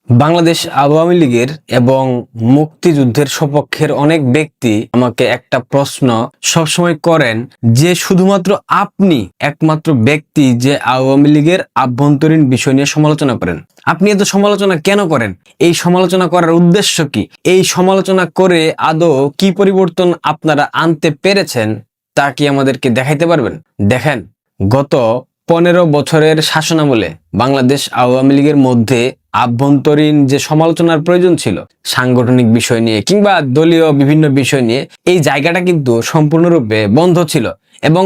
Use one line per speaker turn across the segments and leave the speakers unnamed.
বাংলাদেশ আওয়ামী লীগের এবং মুক্তিযুদ্ধের সপক্ষের অনেক ব্যক্তি আমাকে একটা প্রশ্ন সবসময় করেন যে শুধুমাত্র আপনি একমাত্র ব্যক্তি যে আওয়ামী লীগের আভ্যন্তরীণ বিষয় নিয়ে সমালোচনা করেন। আপনি এত সমালোচনা কেন করেন? এই সমালোচনা করার উদ্দেশ্য কি? এই সমালোচনা করে আদৌ কি পরিবর্তন আপনারা আনতে পেরেছেন তা কি আমাদেরকে দেখাইতে পারবেন? দেখেন, গত 15 বছরের শাসনামলে বাংলাদেশ আওয়ামী লীগের মধ্যে আভ্যন্তরীণ যে সমালোচনার প্রয়োজন ছিল সাংগঠনিক বিষয় নিয়ে কিংবা দলীয় বিভিন্ন বিষয় নিয়ে, এই জায়গাটা কিন্তু সম্পূর্ণরূপে বন্ধ ছিল এবং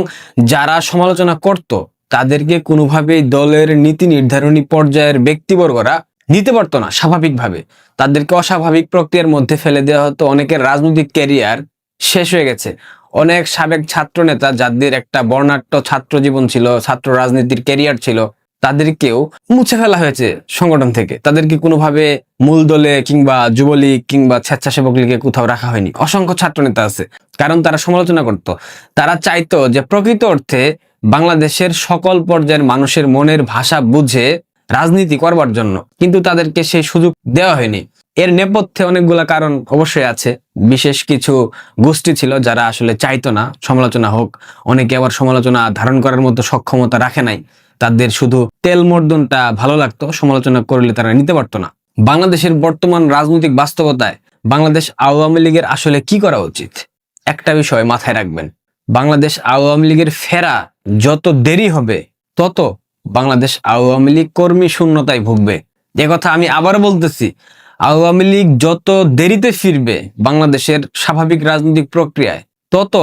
যারা সমালোচনা করত তাদেরকে কোনোভাবেই দলের নীতি নির্ধারণী পর্যায়ের ব্যক্তিবর্গরা নিতে পারতো না। স্বাভাবিকভাবে তাদেরকে অস্বাভাবিক প্রক্রিয়ার মধ্যে ফেলে দেওয়া হতো। অনেকের রাজনৈতিক ক্যারিয়ার শেষ হয়ে গেছে। অনেক সাবেক ছাত্র নেতা যাদের একটা বর্ণাঢ্য ছাত্র জীবন ছিল, ছাত্র রাজনীতির ক্যারিয়ার ছিল, তাদেরকেও মুছে ফেলা হয়েছে সংগঠন থেকে। তাদেরকে কোনোভাবে মূল দলে কিংবা যুবলীগ কিংবা স্বেচ্ছাসেবক লীগে কোথাও রাখা হয়নি। অসংখ্য ছাত্র নেতা আছে, কারণ তারা সমালোচনা করত। তারা চাইতো যে প্রকৃত অর্থে বাংলাদেশের সকল পর্যায়ের মানুষের মনের ভাষা বুঝে রাজনীতি করবার জন্য, কিন্তু তাদেরকে সেই সুযোগ দেওয়া হয়নি। এর নেপথ্যে অনেকগুলা কারণ অবশ্যই আছে। বিশেষ কিছু গোষ্ঠী ছিল যারা আসলে চাইতো না সমালোচনা হোক। অনেকে আবার সমালোচনা ধারণ করার মতো সক্ষমতা রাখে নাই, তাদের শুধু তেল মর্দনটা ভালো লাগতো, সমালোচনা করলে তারা নিতে পারতো না। বাংলাদেশের বর্তমান রাজনৈতিক বাস্তবতায় বাংলাদেশ আওয়ামী লীগের আসলে কি করা উচিত? একটা বিষয় মাথায় রাখবেন, বাংলাদেশ আওয়ামী লীগের ফেরা যত দেরি হবে তত বাংলাদেশ আওয়ামী লীগ কর্মী শূন্যতায় ভুগবে। এ কথা আমি আবার বলতেছি, আওয়ামী লীগ যত দেরিতে ফিরবে বাংলাদেশের স্বাভাবিক রাজনৈতিক প্রক্রিয়ায়, তত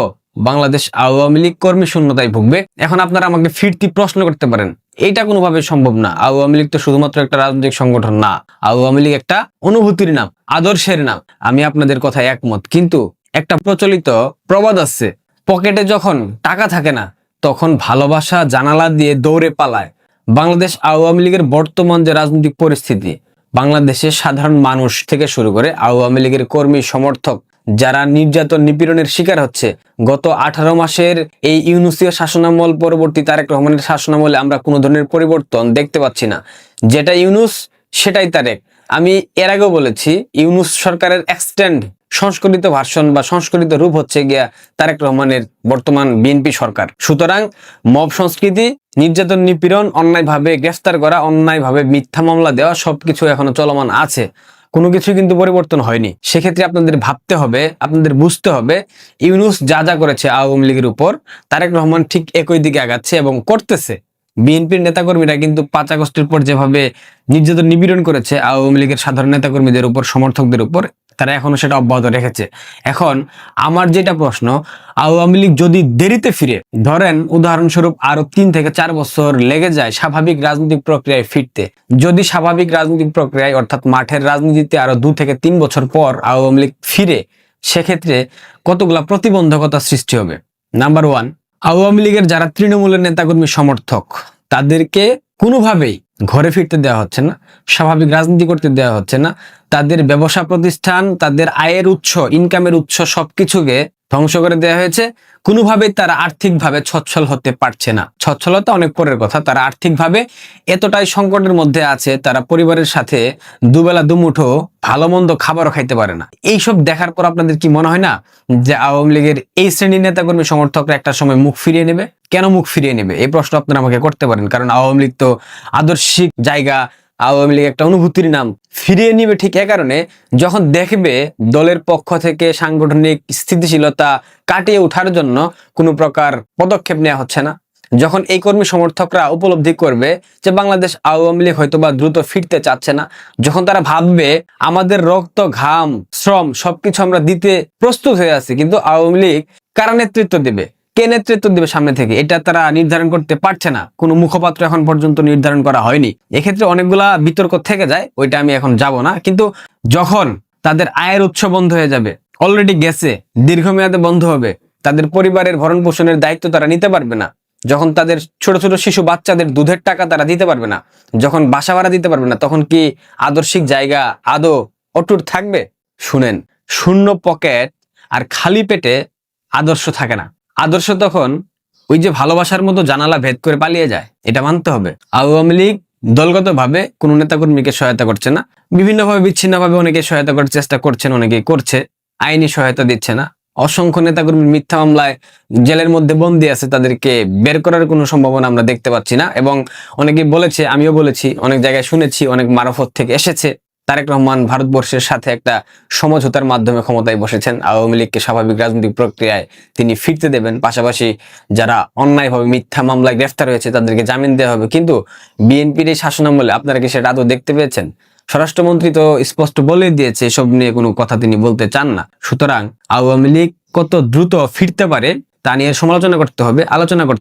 বাংলাদেশ আওয়ামী লীগ কর্মী শূন্যতায় ভুগবে। এখন আপনারা আমাকে ফিরতি প্রশ্ন করতে পারেন, এইটা কোনোভাবে সম্ভব না। আওয়ামী লীগ তো শুধুমাত্র একটা রাজনৈতিক সংগঠন না, আওয়ামী লীগ একটা অনুভূতির নাম, আদর্শের নাম। আমি আপনাদের কথায় একমত, কিন্তু একটা প্রচলিত প্রবাদ আছে, পকেটে যখন টাকা থাকে না তখন ভালোবাসা জানালা দিয়ে দৌড়ে পালায়। বাংলাদেশ আওয়ামী লীগের বর্তমান যে রাজনৈতিক পরিস্থিতি, বাংলাদেশের সাধারণ মানুষ থেকে শুরু করে আওয়ামী লীগের কর্মী সমর্থক যারা নির্যাতন নিপীড়নের শিকার হচ্ছে, গত 18 মাসের এই ইউনূসীয় শাসনামল পরবর্তী তারেক রহমানের শাসনামলে আমরা কোনো ধরনের পরিবর্তন দেখতে পাচ্ছি না। যেটা ইউনূস সেটাই তারেক। আমি এর আগেও বলেছি, ইউনূস সরকারের এক্সটেন্ড সংস্করিত ভার্সন বা সংস্করিত রূপ হচ্ছে গিয়া তারেক রহমানের বর্তমান বিএনপি সরকার। সুতরাং মব সংস্কৃতি, নির্যাতন নিপীড়ন, অন্যায়ভাবে গ্রেফতার করা, অন্যায়ভাবে মিথ্যা মামলা দেওয়া সবকিছু এখনো চলমান আছে, কোনো কিছু কিন্তু পরিবর্তন হয়নি। সেক্ষেত্রে আপনাদের ভাবতে হবে, আপনাদের বুঝতে হবে, ইউনূস যা যা করেছে আওয়ামী লীগের উপর, তারেক রহমান ঠিক একই দিকে আগাচ্ছে এবং করতেছে। বিএনপির নেতাকর্মীরা কিন্তু 5 আগস্টের পর যেভাবে নির্যাতন নিপীড়ন করেছে আওয়ামী লীগের সাধারণ নেতাকর্মীদের উপর, সমর্থকদের উপর, তারা এখনো সেটা অব্যাহত রেখেছে। এখন আমার যেটা প্রশ্ন, আওয়ামী লীগ যদি দেরিতে ফিরে, ধরেন উদাহরণস্বরূপ আরো 3 থেকে 4 বছর লেগে যায় স্বাভাবিক রাজনৈতিক প্রক্রিয়ায় ফিরতে, যদি স্বাভাবিক রাজনৈতিক প্রক্রিয়ায় অর্থাৎ মাঠের রাজনীতিতে আরো 2 থেকে 3 বছর পর আওয়ামী লীগ ফিরে, সেক্ষেত্রে কতগুলা প্রতিবন্ধকতা সৃষ্টি হবে। নাম্বার 1, আওয়ামী লীগের যারা তৃণমূলের নেতাকর্মী সমর্থক, তাদেরকে কোনোভাবেই ঘরে ফিরতে দেওয়া হচ্ছে না, স্বাভাবিক রাজনীতি করতে দেওয়া হচ্ছে না। তাদের ব্যবসা প্রতিষ্ঠান, তাদের আয়ের উৎস, ইনকামের উৎস সবকিছুকে ধ্বংস করে দেওয়া হয়েছে। কোনোভাবেই তারা আর্থিকভাবে সচ্ছল হতে পারছে না। সচ্ছলতা অনেক পরের কথা, তারা আর্থিকভাবে এতটাই সংকটের মধ্যে আছে, তারা পরিবারের সাথে দুবেলা দুমুঠো ভালো মন্দ খাবারও খাইতে পারে না। এইসব দেখার পর আপনাদের কি মনে হয় না যে আওয়ামী লীগের এই শ্রেণীর নেতাকর্মী সমর্থকরা একটা সময় মুখ ফিরিয়ে নেবে? কেন মুখ ফিরিয়ে নেবে এই প্রশ্ন আপনারা আমাকে করতে পারেন, কারণ আওয়ামী লীগ তো আদর্শিক জায়গা, আওয়ামী লীগ একটা অনুভূতির নাম। ফিরিয়ে নিবে ঠিক এ কারণে, যখন দেখবে দলের পক্ষ থেকে সাংগঠনিক স্থিতিশীলতা কাটিয়ে ওঠার জন্য কোনো প্রকার পদক্ষেপ নেওয়া হচ্ছে না, যখন এই কর্মী সমর্থকরা উপলব্ধি করবে যে বাংলাদেশ আওয়ামী লীগ হয়তোবা দ্রুত ফিরতে চাচ্ছে না, যখন তারা ভাববে আমাদের রক্ত ঘাম শ্রম সবকিছু আমরা দিতে প্রস্তুত হয়ে আছি, কিন্তু আওয়ামী লীগ কারা নেতৃত্ব দেবে, কে নেতৃত্ব দেবে সামনে থেকে, এটা তারা নির্ধারণ করতে পারছে না। কোনো মুখপাত্র এখন পর্যন্ত নির্ধারণ করা হয়নি। এক্ষেত্রে অনেকগুলা বিতর্ক থেকে যায়, ওইটা আমি এখন যাব না। কিন্তু যখন তাদের আয়ের উৎস বন্ধ হয়ে যাবে, অলরেডি গেছে, দীর্ঘমেয়াদে বন্ধ হবে, তাদের পরিবারের ভরণ পোষণের দায়িত্ব তারা নিতে পারবে না, যখন তাদের ছোট ছোট শিশু বাচ্চাদের দুধের টাকা তারা দিতে পারবে না, যখন বাসা ভাড়া দিতে পারবে না, তখন কি আদর্শিক জায়গা আদৌ অটুট থাকবে? শুনেন, শূন্য পকেট আর খালি পেটে আদর্শ থাকে না। আদর্শ তখন ওই যে ভালোবাসার মতো জানালা ভেদ করে পালিয়ে যায়, এটা মানতে হবে। আওয়ামী লীগ দলগতভাবে কোনো নেতাকর্মীকে সহায়তা করছে না, বিভিন্নভাবে বিচ্ছিন্নভাবে অনেকে সহায়তা করার চেষ্টা করছেন, অনেকেই করছে, আইনি সহায়তা দিচ্ছে না। অসংখ্য নেতাকর্মী মিথ্যা মামলায় জেলের মধ্যে বন্দী আছে, তাদেরকে বের করার কোনো সম্ভাবনা আমরা দেখতে পাচ্ছি না। এবং অনেকেই বলেছে, আমিও বলেছি, অনেক জায়গায় শুনেছি, অনেক মারফত থেকে এসেছে, তারেক রহমান ভারতবর্ষের সাথে একটা সমঝোতার মাধ্যমে ক্ষমতায় বসেছেন, আওয়ামী লীগকে স্বাভাবিক রাজনৈতিক প্রক্রিয়ায় তিনি ফিরতে দেবেন, পাশাপাশি যারা অন্যায়ভাবে মিথ্যা মামলায় গ্রেফতার হয়েছে তাদেরকে জামিন দেওয়া হবে। কিন্তু বিএনপির এই শাসনামলে আপনারা কি সেটা আদৌ দেখতে পেয়েছেন? স্বরাষ্ট্রমন্ত্রী তো স্পষ্ট বলে দিয়েছে এসব নিয়ে কোনো কথা তিনি বলতে চান না। সুতরাং আওয়ামী লীগ কত দ্রুত ফিরতে পারে তা নিয়ে সমালোচনা করতে হবে, আলোচনা করতে